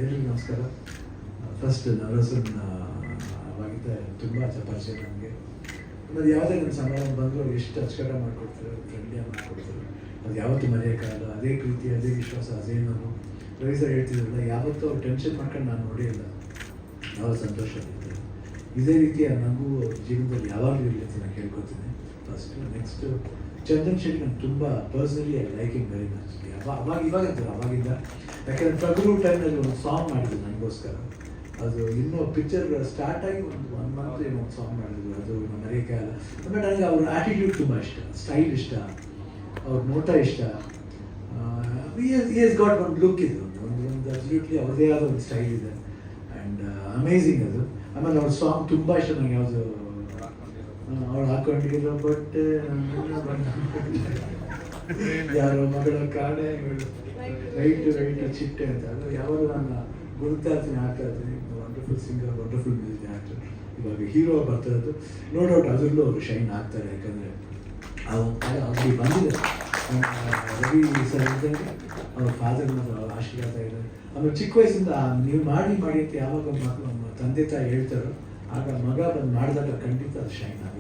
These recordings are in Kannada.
ಎಲ್ರಿಗೂ ನಮಸ್ಕಾರ. ಫಸ್ಟ್ ನವರಸನ್ ಅವಾಗಿದ್ದ ತುಂಬ ಪರಿಚಯ ನನಗೆ. ಮತ್ತು ಯಾವುದೇ ನನ್ನ ಸಮಾರಂಭ ಬಂದರೂ ಎಷ್ಟು ಅಚ್ಚುಕಟ್ಟ ಮಾಡಿಕೊಡ್ತಾರೆ, ಫ್ರೆಂಡ್ಲಿಯಾಗಿ ಮಾಡಿಕೊಡ್ತಾರೆ. ಅದು ಯಾವತ್ತೂ ಮರೆಯೋಕ್ಕಾಗಲ್ಲ. ಅದೇ ಪ್ರೀತಿ, ಅದೇ ವಿಶ್ವಾಸ, ಅದೇನು ರವಿ ಸರ್ ಹೇಳ್ತಿದ್ರಲ್ಲ, ಯಾವತ್ತೂ ಅವ್ರು ಟೆನ್ಷನ್ ಮಾಡ್ಕೊಂಡು ನಾನು ನೋಡಿಲ್ಲ. ಯಾವ ಸಂತೋಷ ಇರುತ್ತೆ. ಇದೇ ರೀತಿ ನನಗೂ ಜೀವನದಲ್ಲಿ ಯಾವಾಗಲೂ ಇರಲಿ ಅಂತ ನಾನು ಕೇಳ್ಕೊತೀನಿ ಫಸ್ಟ್. ನೆಕ್ಸ್ಟು ಚಂದನ್ ಶೆಟ್ಟಿ ನನಗೆ ತುಂಬ personally I like him very much. ಇವಾಗ ಅಂತಾರೆ ಅವಾಗಿಂದ. ಯಾಕೆಂದರೆ ಪ್ರಭು ಟೈಮ್ನಲ್ಲಿ ಒಂದು ಸಾಂಗ್ ಮಾಡಿದ್ರು ನನಗೋಸ್ಕರ. ಅದು ಇನ್ನೂ ಪಿಕ್ಚರ್ ಸ್ಟಾರ್ಟ್ ಆಗಿ ಒನ್ ಮಂತ್ ಏನೋ ಒಂದು ಸಾಂಗ್ ಮಾಡಿದ್ರು. ಅದು ಮರೆಯೋಕ್ಕಾಗಲ್ಲ. ಆಮೇಲೆ ನನಗೆ ಅವ್ರ ಆ್ಯಟಿಟ್ಯೂಡ್ ತುಂಬ ಇಷ್ಟ, ಸ್ಟೈಲ್ ಇಷ್ಟ, ಅವ್ರ ನೋಟ ಇಷ್ಟ. ಈಸ್ ಗಾಟ್ ಒಂದು ಲುಕ್ ಇದೆ, ಒಂದು ಅಬ್ಸಲ್ಯೂಟ್ಲಿ ಅವ್ರದೇ ಆದ ಒಂದು ಸ್ಟೈಲ್ ಇದೆ. ಆ್ಯಂಡ್ ಅಮೇಝಿಂಗ್ ಅದು. ಆಮೇಲೆ ಅವ್ರ ಸಾಂಗ್ ತುಂಬ ಇಷ್ಟ ನನಗೆ. ಯಾವುದು ಅವ್ರು ಹಾಕೊಂಡಿರೋ ಬಟ್ಟೆ ಯಾರೋ ಮಗಳ ಕಾಣೆ ರೈಟ್ ಚಿಟ್ಟೆ ಅಂತ. ಅದು ಯಾವಾಗ ನಾನು ಗುರುತಾ ಇರ್ತೀನಿ, ಹಾಡ್ತಾ ಇರ್ತೀನಿ. Wonderful singer, wonderful music actor. ಇವಾಗ ಹೀರೋ ಬರ್ತಿರೋದು ನೋ ಡೌಟ್ ಅದರಲ್ಲೂ ಅವರು ಶೈನ್ ಆಗ್ತಾರೆ. ಯಾಕಂದರೆ ಆ ಒಂದು ಕಾಲ ಅವ್ರಿಗೆ ಬಂದಿದೆ. ರವಿ ಸರ್ ಇದ್ದಂಗೆ ಅವ್ರ ಫಾದರ್ ಮತ್ತು ಅವ್ರ ಆಶೀರ್ವಾದ ಇದೆ. ಆಮೇಲೆ ಚಿಕ್ಕ ವಯಸ್ಸಿಂದ ನೀವು ಮಾಡಿ ಅಂತ ಯಾವಾಗ ಮಕ್ಕಳು ನಮ್ಮ ತಂದೆ ತಾಯಿ ಹೇಳ್ತಾರೋ ಆಗ ಮಗ ಬಂದು ಮಾಡಿದಾಗ ಖಂಡಿತ ಅದು ಶೈನ್ ಆಗಿ.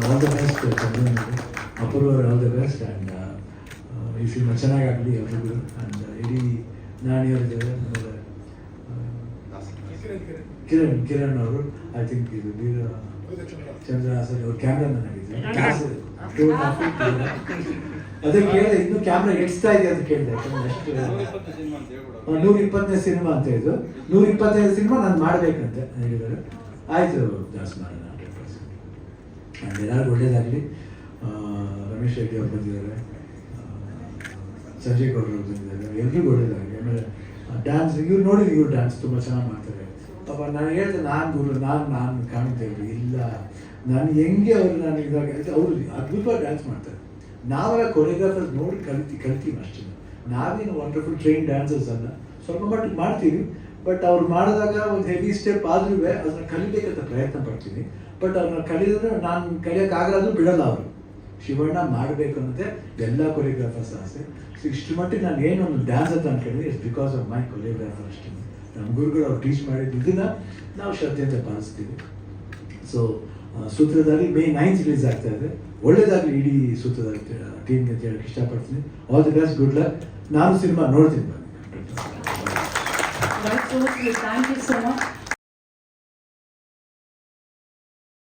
ಆಲ್ ದ ಬೆಸ್ಟ್ ಚಂದ್ರನಿಗೆ, ಅಪೂರ್ವ ಆಲ್ ದ ಬೆಸ್ಟ್. ಆ್ಯಂಡ್ ಈ ಸಿನಿಮಾ ಚೆನ್ನಾಗಾಗಲಿ ಎಲ್ರಿಗೂ. ಆ್ಯಂಡ್ ಇಡೀ ನಾಣಿಯವ್ರಿದ್ದಾರೆ. ಆಮೇಲೆ ಕಿರಣ್ ಅವರು ಐ ಥಿಂಕ್ ಇದು ವೀರ ಚಂದ್ರ ಸರ್ ಅವ್ರ ಕ್ಯಾಮ್ರಾಮನ್ ಆಗಿದ್ದಾರೆ. ಅದೇ ಕೇಳಿದೆ, ಇನ್ನೂ ಕ್ಯಾಮ್ರಾ ಎಡ್ಸ್ತಾ ಇದೆ ಅಂತ ಕೇಳಿದೆ. ಯಾಕಂದ್ರೆ ಅಷ್ಟು 120ನೇ ಸಿನಿಮಾ ಅಂತ ಇದು. 125 ಸಿನಿಮಾ ನಾನು ಮಾಡಬೇಕಂತ ಹೇಳಿದ್ದಾರೆ. ಆಯಿತು, ಜಾಸ್ತಿ ಮಾಡೋಣ 100%. ಆ್ಯಂಡ್ ಎಲ್ಲರಿಗೂ ಒಳ್ಳೇದಾಗಲಿ. ರಮೇಶ್ ರೆಡ್ಡಿ ಅವ್ರು ಬಂದಿದ್ದಾರೆ, ಸಂಜಯ್ ಗೌಡ್ರು ಅವ್ರು ಬಂದಿದ್ದಾರೆ. ಎಲ್ರಿಗೂ ಒಳ್ಳೇದಾಗಲಿ. ಆಮೇಲೆ ಡ್ಯಾನ್ಸ್ ಇವ್ರು ನೋಡಿದ್ವಿ, ಇವ್ರು ಡ್ಯಾನ್ಸ್ ತುಂಬ ಚೆನ್ನಾಗಿ ಮಾಡ್ತಾರೆ. ಪಾಪ ನಾನು ಹೇಳ್ದೆ, ನಾನು ಕಾಣ್ತೇವೆ ಇಲ್ಲ, ನಾನು ಹೆಂಗೆ ಅವರು ನಾನು ಇವಾಗ ಅವರು ಅದ್ಭುತವಾಗಿ ಡ್ಯಾನ್ಸ್ ಮಾಡ್ತಾರೆ. ನಾವೆಲ್ಲ ಕೊರಿಯೋಗ್ರಾಫರ್ಸ್ ನೋಡಿ ಕಲಿತೀವಿ ಅಷ್ಟೇ. ನಾವೇನು ವಂಡರ್ಫುಲ್ ಟ್ರೈನ್ ಡ್ಯಾನ್ಸರ್ಸ್ ಅಲ್ಲ, ಸ್ವಲ್ಪ ಮಟ್ಟಿಗೆ ಮಾಡ್ತೀವಿ. ಬಟ್ ಅವ್ರು ಮಾಡಿದಾಗ ಒಂದು ಹೆವಿ ಸ್ಟೆಪ್ ಆದ್ರೂ ಅದನ್ನ ಕಲಿಬೇಕಂತ ಪ್ರಯತ್ನ ಪಡ್ತೀನಿ. ಬಟ್ ಅವ್ರನ್ನ ಕಲಿದ್ರೆ ನಾನು ಕಲಿಯೋಕ್ಕಾಗಲ್ಲ, ಬಿಡಲ್ಲ ಅವರು. ಶಿವಣ್ಣ ಮಾಡಬೇಕು ಅನ್ನೋದೇ ಎಲ್ಲ ಕೊರಿಯೋಗ್ರಾಫರ್ಸ್ ಆಸೆ. ಸೊ ಇಷ್ಟು ಮಟ್ಟಿಗೆ ನಾನು ಏನೊಂದು ಡ್ಯಾನ್ಸ್ ಅಂತ ಅನ್ಕೊಂಡಿದ್ದೆ, it's because of my choreographer ಅಷ್ಟೇ. ನಮ್ಮ ಗುರುಗಳು ಅವ್ರು ಟೀಚ್ ಮಾಡಿದ್ದು ಇದನ್ನು ನಾವು ಶ್ರದ್ಧೆಯಿಂದ ಪಾಲಿಸ್ತೀವಿ. ಸೊ ಸೂತ್ರಧಾರಿ May 9th ರಿಲೀಸ್ ಆಗ್ತಾ ಇದೆ. ಒಳ್ಳೇದಾಗಲಿ ಇಡೀ ಸೂತ್ರಧಾರಿ ಟೀಮ್ಗೆ ಅಂತ ಹೇಳಕ್ಕೆ ಇಷ್ಟಪಡ್ತೀನಿ. All the best, good luck. ನಾನು ಸಿನಿಮಾ ನೋಡ್ತೀನಿ. Right, so thank you so much.